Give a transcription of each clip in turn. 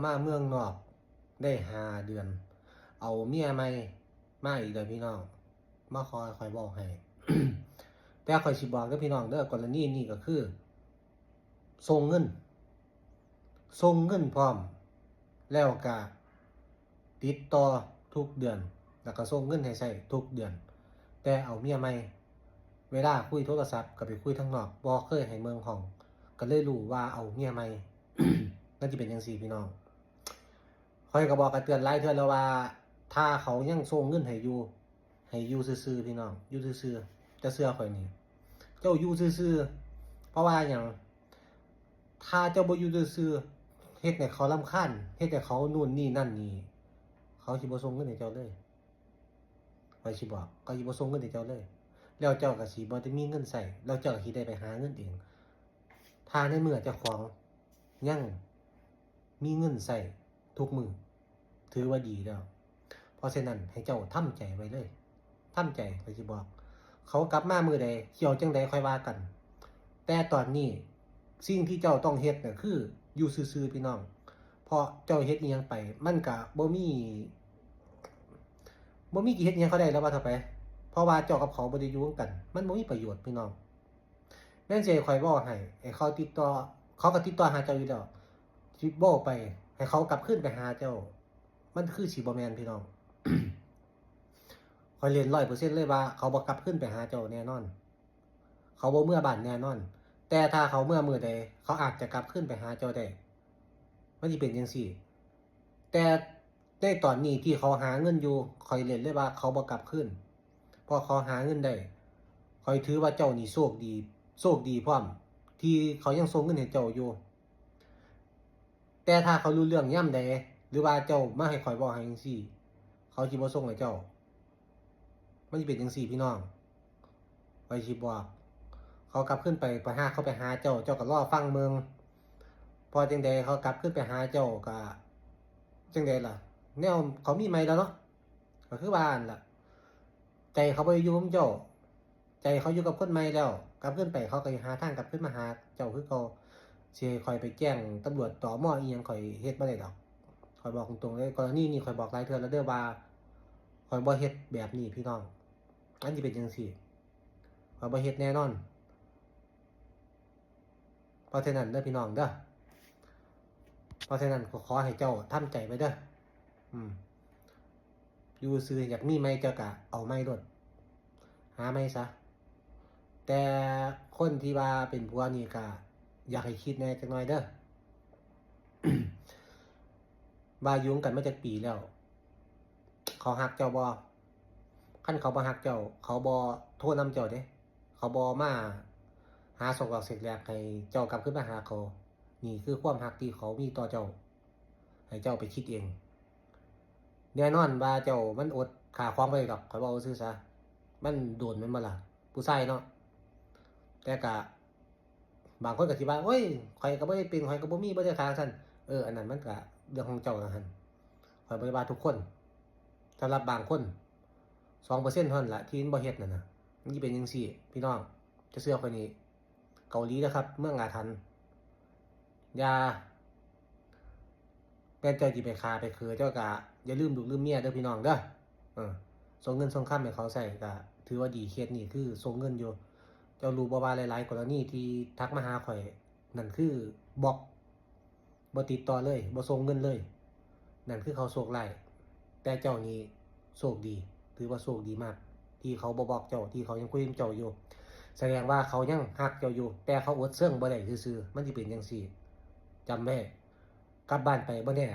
มาเมืองนอกได้5 เดือนเอาเมียใหม่มาอีกเลยพี่น้องมาคอยบอกให้ แต่คอยสิบอกเด้อพี่น้องเด้อกรณีนี้ก็คือส่งเงินพร้อมแล้วก็ติดต่อทุกเดือนแล้วก็ส่งเงินให้ใช้ทุกเดือนแต่เอาเมียใหม่เวลาคุยโทรศัพท์ก็ไปคุยทางนอกบ่เคยให้เมืองห้องก็เลยรู้ว่าเอาเมียใหม่ นั่นสิเป็นจังซี่พี่น้องข้อยก็บอกกันเตือนหลายเทื่อแล้วว่าถ้าเขายังส่งเงินให้อยู่ซื่อๆพี่น้องอยู่ซื่อๆจะเชื่อข่อยนี่เจ้าอยู่ซื่อๆเพราะว่าหยังถ้าเจ้าบ่อยู่ซื่อๆเฮ็ดให้เขารำคาญเฮ็ดให้เขานู่นนี่นั่นนี่เขาสิบ่ส่งเงินให้เจ้าเลยข้อยสิบอกเขาสิบ่ส่งเงินให้เจ้าเลยแล้วเจ้าก็สิบ่ได้มีเงินใช้แล้วเจ้าก็สิได้ไปหาเงินเองถ้าในเมื่อเจ้าของยังมีเงินใช้ทุกมื้อถือว่าดีแล้วเพราะฉะนั้นให้เจ้าทำใจไว้เลยทำใจข้อยสิบอกเขากลับมามื้อใดสิเอาจังใดค่อยว่ากันแต่ตอนนี้สิ่งที่เจ้าต้องเฮ็ดน่ะคืออยู่ซื่อๆพี่น้องเพราะเจ้าเฮ็ดอิหยังไปมันก็บ่มีกี่เฮ็ดอิหยังเขาได้แล้วว่าเท่าไปเพราะว่าเจ้ากับเขาบ่ได้อยู่กันมันบ่มีประโยชน์พี่น้องแม่นสิให้ข้อยเว้าให้เขาติดต่อเขาก็ติดต่อหาเจ้าอยู่แล้วสิเว้าไปให้เขากลับคืนไปหาเจ้ามันคือสิบ่แม่นพี่น้อง ข้อยเรียน100%เลยว่าเขาบ่กลับคืนไปหาเจ้าแน่นอนเขาบ่เมื่อบ้านแน่นอนแต่ถ้าเขาเมื่อมื้อใดเขาอาจจะกลับคืนไปหาเจ้าได้มันสิเป็นจังซี่แต่ในตอนนี้ที่เขาหาเงินอยู่ข้อยเรียนเลยว่าเขาบ่กลับคืนเพราะเขาหาเงินได้ข้อยถือว่าเจ้านี่โชคดีพร้อมที่เขายังส่งเงินให้เจ้าอยู่แต่ถ้าเขารู้เรื่องยามใดหรือว่าเจ้ามาให้ข้อยเว้าให้จังซี่เขาสิบ่ส่งให้เจ้ามันสิเป็นจังซี่พี่น้องข้อยสิบอกเขากลับขึ้นไปหาเขาไปหาเจ้าก็รอฟังเมืองพอจังใดเขากลับขึ้นไปหาเจ้าก็จังใดล่ะแนวเขามีใหม่แล้วเนาะก็คือว่าอั่นล่ะใจเขาบ่ได้อยู่กับเจ้าใจเขาอยู่กับคนใหม่แล้วกลับขึ้นไปเขาก็หาทางกลับขึ้นมาหาเจ้าคือเก่าสิให้ข้อยไปแจ้งตำรวจตม.อีหยังข้อยเฮ็ดบ่ได้ดอกข้อยบอกตรงๆเลยกรณีนี้ข้อยบอกหลายเทื่อแล้วเด้อว่าข้อยบ่เฮ็ดแบบนี้พี่น้องอันสิเป็นจังซี่ข้อยบ่เฮ็ดแน่นอนเพราะฉะนั้นเด้อพี่น้องเด้อเพราะฉะนั้นขอให้เจ้าทำใจไว้เด้ออยู่ซื่ออยากมีไหมเจ้าก็เอาไหมโลดหาไหมซะแต่คนที่ว่าเป็นผัวนี่ก็อยากให้คิดแหน่จักหน่อยเด้อ ว่าอยู่กันมาจากปีแล้วเขาฮักเจ้าบ่คันเขาบ่ฮักเจ้าเขาบ่โทรนำเจ้าเด้เขาบ่มาหาศอกหลอกเสกแลกให้เจ้ากลับขึ้นมาหาเขานี่คือความฮักที่เขามีต่อเจ้าให้เจ้าไปคิดเองแน่นอนว่าเจ้ามันอดค่าความไว้ดอกข้อยบอกซื่อซะมันโดนมันบ่ล่ะผู้ชายเนาะแต่ก็บางคนก็สิว่าโอ้ยข่อยก็บ่ได้เป็นข่อยก็บ่มีบ่ได้ค่าซั่นอันนั้นมันก็เรื่องของเจ้านะหั่นข่อยบ่ได้ว่าทุกคนสำหรับบางคน2%เท่านั้นล่ะที่มันบ่เฮ็ดนั่นน่ะมันสิเป็นจังซี่พี่น้องจะเชื่อข่อยนี่เกาหลีนะครับเมืองอาถรรพ์อย่าแม่นเจ้าสิไปฆ่าไปคือเจ้าก็อย่าลืมลูกลืมเมียเด้อพี่น้องเด้อส่งเงินส่งคำให้เขาใช้ก็ถือว่าดีเคสนี้คือส่งเงินอยู่เจ้ารู้บ่ว่าหลายๆกรณีที่ทักมาหาข่อยนั่นคือบล็อกบ่ติดต่อเลยบ่ส่งเงินเลยนั่นคือเขาโชคร้ายแต่เจ้านี่โชคดีถือว่าโชคดีมากที่เขาบ่บล็อกเจ้าที่เขายังคุยกับเจ้าอยู่แสดงว่าเขายังฮักเจ้าอยู่แต่เขาอดเสื่องบ่ได้ซื่อๆมันสิเป็นจังซี่จำไว้กลับบ้านไปบ่แน่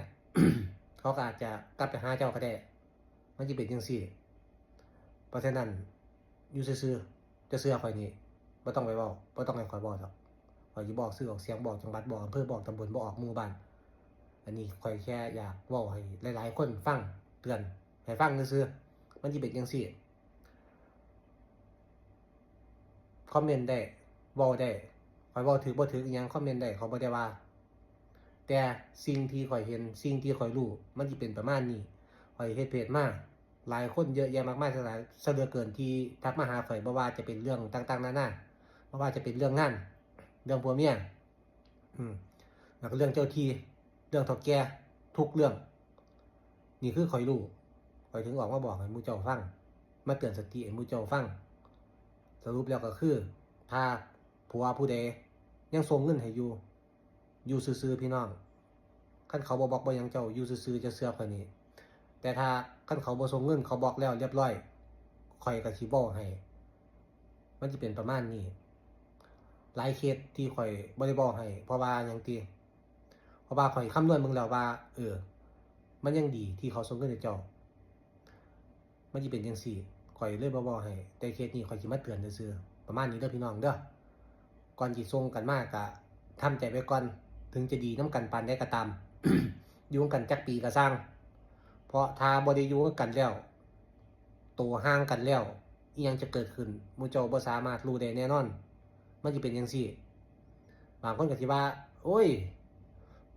เขาก็อาจจะกลับไปหาเจ้าก็ได้มันสิเป็นจังซี่เพราะฉะนั้นอยู่ซื่อๆจะเชื่อข่อยนี่บ่ต้องไปเว้าบ่ต้องให้ข่อยบอกดอกข่อยสิบอกชื่อออกเสียงบอกจังหวัดบอกอำเภอบอกตำบลบอกออกหมู่บ้านอันนี้ข่อยแค่อยากเว้าให้หลายๆคนฟังเตือนให้ฟังซื่อๆมันสิเป็นจังซี่คอมเมนต์ได้เว้าได้ข่อยเว้าถูกบ่ถูกอิหยังคอมเมนต์ได้เขาบ่ได้ว่าแต่สิ่งที่ข่อยเห็นสิ่งที่ข่อยรู้มันสิเป็นประมาณนี้ข่อยเฮ็ดเพจมาหลายคนเยอะแยะมากมายหลายซะเหลือเกินที่ทักมาหาข่อยบ่ว่าจะเป็นเรื่องต่างๆนานาบ่ว่าจะเป็นเรื่องงานเรื่องผัวเมียแล้วก็เรื่องเจ้าที่เรื่องเฒ่าแก่ ทุกเรื่องนี่คือข่อยรู้ข่อยถึงออกมาบอกให้หมู่เจ้าฟังมาเตือนสติให้หมู่เจ้าฟังสรุปแล้วก็คือถ้าผัวผู้ใดยังส่งเงินให้อยู่ซื่อๆพี่น้องคันเขาบ่บอกบ่หยังเจ้าอยู่ซื่อๆจะเชื่อข่อยนี่แต่ถ้าคันเขาบ่ส่งเงินเขาบอกแล้วเรียบร้อยข่อยก็สิบอกให้มันสิเป็นประมาณนี้หลายเคสที่ข่อยบ่ได้บอกให้เพราะว่าหยังติเพราะว่าข่อยคำนวณมึงแล้วว่ามันยังดีที่เขาส่งเงินให้เจ้ามันสิเป็นจังซี่ข่อยเลยบ่บอกให้แต่เคสนี้ข่อยสิมาเตือนซื่อๆประมาณนี้เด้อพี่น้องเด้อก่อนสิส่งกันมาก็ทำใจไว้ก่อนถึงจะดีนํกันปานใดก็ตาม อยู่กันจักปีก็สร้าง เพราะถ้าบ่ได้อยู่กันแล้วโตห่างกันแล้วอีหยังจะเกิดขึ้นหมู่เจ้าบ่สามารถรู้ได้แน่นอนมันสิเป็นจังซี่บางคนก็สิว่าโอ้ย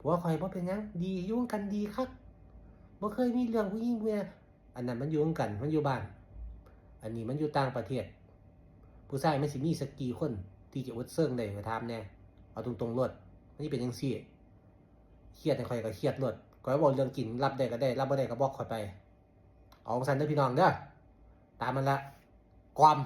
ผัวข่อยบ่เป็นหยังดีอยู่กันดีคักบ่เคยมีเรื่องผู้หญิงผู้ใดอันนั้นมันอยู่กันมันอยู่บ้านอันนี้มันอยู่ต่างประเทศผู้ชายมันสิมีสักกี่คนที่จะอดเซิงได้ก็ถามแน่เอาตรงๆโลดมันสิเป็นจังซี่เครียดให้ข่อยก็เครียดโลดข่อยเว้าเรื่องกินรับได้ก็ได้รับบ่ได้ก็บอกข่อยไปเอาจั่งซั้นเด้อพี่น้องเด้อตามมันละความ